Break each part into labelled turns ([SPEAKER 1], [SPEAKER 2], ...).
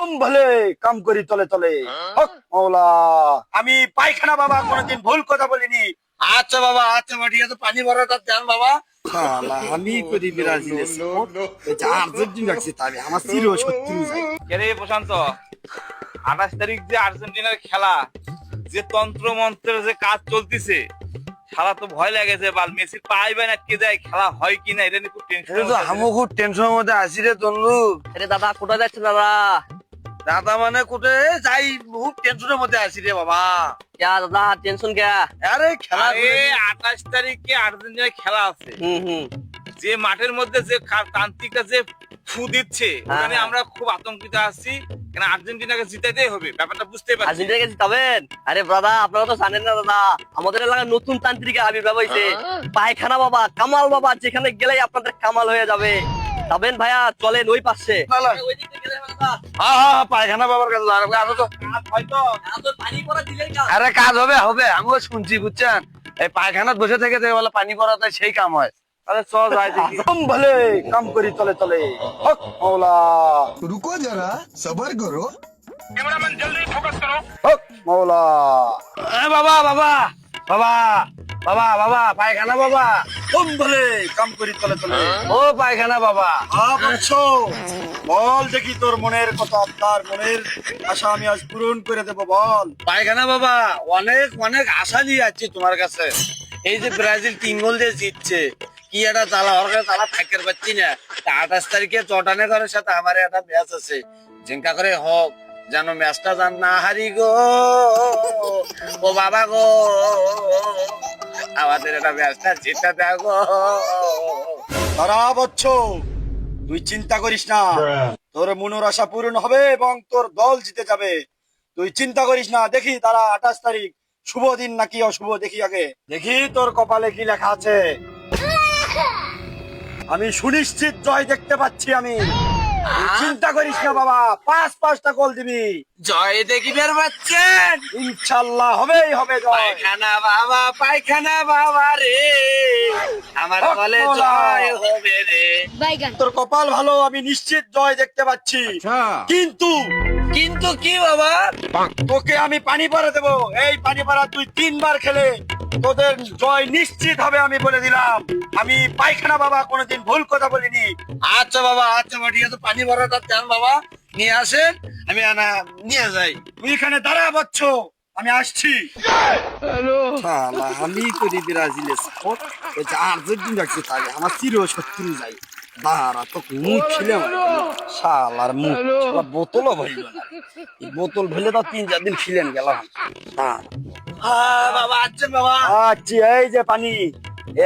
[SPEAKER 1] Bomb ভলে কাম করি তলে তলে হক মৌলা। আমি পায়খানা বাবা কোনোদিন ভুল কথা বলিনি।
[SPEAKER 2] আচ্ছা বাবা, আচ্ছা বাবা, ঠিক আছে, পানি ভরাটা দেন বাবা।
[SPEAKER 1] শালা, আমি করি ব্রাজিলের সাপোর্ট, আর্জেন্টিনা রাখছি, তাহলে আমার চির শত্রু যাই।
[SPEAKER 3] রে প্রশান্ত, 28 তারিখ যে আর্জেন্টিনার খেলা, যে তন্ত্র মন্ত্রের যে কাজ চলতেছে, খেলা তো ভয় লাগেছে। বাল মেসি পাইবে না কে যায়, খেলা হয় কিনা এটা নিয়ে খুব টেনশন।
[SPEAKER 2] আমি খুব টেনশনের মধ্যে আছি রে তনলু।
[SPEAKER 4] আরে দাদা কোথায় যাচ্ছে দাদা?
[SPEAKER 2] দাদা মানে কোথায় যাই, খুব টেনশনের মধ্যে আছি রে বাবা।
[SPEAKER 4] क्या दादा टेंशन क्या?
[SPEAKER 2] আরে খেলা
[SPEAKER 3] 28 তারিখে আর্জেন্টিনার খেলা আছে।
[SPEAKER 4] हम्म।
[SPEAKER 3] যে মাঠের মধ্যে যে তান্ত্রিকটা যে ফু দিচ্ছে, ওখানে আমরা খুব আতঙ্কিত আছি। কেন আর্জেন্টিনাকে জিতাইতেই হবে, ব্যাপারটা বুঝতে পারছি।
[SPEAKER 4] আর্জেন্টিনাকে জিতাবেন? আরে দাদা আপনারা তো জানেন না দাদা, আমাদের এলাকায় নতুন তান্ত্রিকের আবির্ভাব হয়েছে, পায়খানা বাবা, কামাল বাবা। যেখানে গেলেই আপনাদের কামাল হয়ে যাবে। যাবেন ভাইয়া, চলেন ওই পাশে।
[SPEAKER 2] হ্যাঁ, পায়খানা বাবার কাছে আরো তো
[SPEAKER 3] হয়তো
[SPEAKER 4] পানি পড়া দিলেই কাজ।
[SPEAKER 2] আরে কাজ হবে হবে, আমিও শুনছি বুঝছেন। এই পায়খানাত বসে থেকে যে বলে পানি পড়াতে সেই কাম হয়। তাহলে চল যাই দেখি।
[SPEAKER 1] বম ভলে কাম করি তলে তলে হক মৌলা।
[SPEAKER 5] रुको जरा सबर करो।
[SPEAKER 1] হক মৌলা।
[SPEAKER 2] বাবা বাবা বাবা বাবা বাবা পায়খানা বাবা।
[SPEAKER 1] বম ভলে কাম করি তলে তলে।
[SPEAKER 2] ও পায়খানা বাবা।
[SPEAKER 1] বলছো, বল দেখি তোর মনের কথা, আপনার মনের আশা আমি আজ পূরণ করে দেবো, বল।
[SPEAKER 2] পায়খানা বাবা, অনেক অনেক আশা নিয়ে যাচ্ছি তোমার কাছে। এই যে ব্রাজিল 3 গোল দিয়ে জিতছে, কি একটা জ্বালা, ওর কাছে জ্বালা থাকতে পারছি না। 28 তারিখে চটানে ঘরের সাথে আমার একটা ম্যাচ আছে, জিঙ্কা করে হোক যেন ম্যাচটা জান না হারি গো। ও বাবা গো, আমাদের একটা ম্যাচটা জিতে দেখো।
[SPEAKER 1] তারা বচ্চ, তুই চিন্তা করিস না, তোর মনের আশা পূরণ হবে এবং তোর দল জিতে যাবে। তুই চিন্তা করিস না। দেখি তারা 28 তারিখ শুভ দিন নাকি অশুভ, দেখি আগে দেখি তোর কপালে কি লেখা আছে। আমি সুনিশ্চিত জয় দেখতে পাচ্ছি আমি। তুই চিন্তা করিস না বাবা, 5-5টা গোল দিবি,
[SPEAKER 2] জয় দেখিবার পাচ্ছেন।
[SPEAKER 1] ইনশাল্লাহ হবেই হবে জয়।
[SPEAKER 2] পায়খানা বাবা, পায়খানা বাবা রে, আমার বলে জয় হবে রে।
[SPEAKER 1] তোর কপাল ভালো, আমি নিশ্চিত জয় দেখতে পাচ্ছি। কিন্তু
[SPEAKER 2] কিন্তু কি বাবা?
[SPEAKER 1] তোকে আমি পানি পড়া দেবো। এই পানি পড়া তুই 3 বার খেলে তোদের জয় নিশ্চিত হবে, আমি বলে দিলাম। আমি পায়খানা বাবা কোনোদিন ভুল কথা বলিনি।
[SPEAKER 2] আচ্ছা বাবা, আচ্ছা বাবা, ঠিক আছে, পানি ভরাটা দেন বাবা, নিয়ে আসেন, আমি আনা নিয়ে যাই।
[SPEAKER 1] তুই এখানে দাঁড়া বচ্চ, আমি আসছি। শালা, আমি করি ব্রাজিলের সাপোর্ট, আর্জেন্টিনা রাখছি, তাহলে আমার চির শত্রু যাই। দাঁড়া, তো মুখ ছিলাম শালার মুখ, শালা বোতলও ভরিল না। এই বোতল ভেলে তো 3-4 দিন খিলেন গেলাম। হ্যাঁ
[SPEAKER 2] হ্যাঁ বাবা, আচ্ছা বাবা।
[SPEAKER 1] আচ্ছা, এই যে পানি,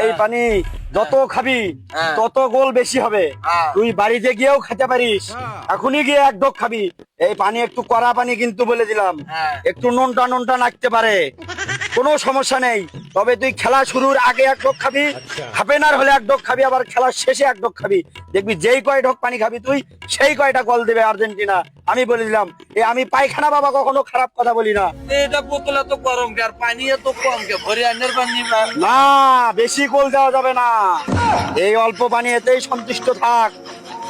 [SPEAKER 1] এই পানি যত খাবি
[SPEAKER 2] হ্যাঁ।
[SPEAKER 1] তত গোল বেশি হবে।
[SPEAKER 2] হ্যাঁ।
[SPEAKER 1] তুই বাড়িতে গিয়েও খেতে পারিস, এখনই গিয়ে 1 ঢোক খাবি। এই পানি একটু কড়া পানি কিন্তু বলে দিলাম,
[SPEAKER 2] হ্যাঁ।
[SPEAKER 1] একটু নোনটা নোনটা লাগতে পারে, কোনো সমস্যা নেই। তবে তুই খেলা শুরুর আগে 1 ঢোক খাবি, হাফেনার হলে 1 ঢোক খাবি, আবার খেলার শেষে 1 ঢোক খাবি। দেখবি যেই কয় ঢোক পানি খাবি তুই, সেই কয়টা গোল দেবে আর্জেন্টিনা, আমি বলে দিলাম। আমি পায়খানা বাবা কখনো খারাপ কথা বলি না।
[SPEAKER 2] এটা বোতল এত গরম কে, আর পানি এত কম কে, ভরে আনের পানি বা।
[SPEAKER 1] না, বেশি গোল দেওয়া যাবে না, এই অল্প পানি এতেই সন্তুষ্ট থাক।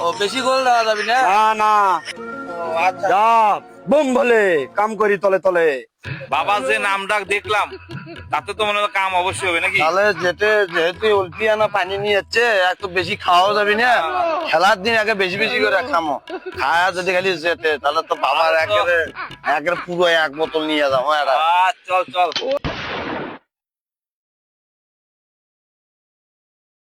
[SPEAKER 2] ও, বেশি গোল দেওয়া যাবে না?
[SPEAKER 1] না না,
[SPEAKER 2] ও, আচ্ছা।
[SPEAKER 1] যা বুম বলে কাম করি তলে তলে।
[SPEAKER 3] বাবা যে নাম ডাক দেখলাম, তাতে তো মনে হয় কাম অবশ্যই হবে নাকি?
[SPEAKER 2] তাহলে যেহেতু অল্পি আনা পানি নিয়ে যাচ্ছে, একটু বেশি খাওয়াও যাবি না। খেলার দিন আগে বেশি বেশি করে খামো, খায়া যদি খালি যেতে, তাহলে তো বাবার একেবারে পুরো 1 বোতল নিয়ে যাবো।
[SPEAKER 3] চল চল।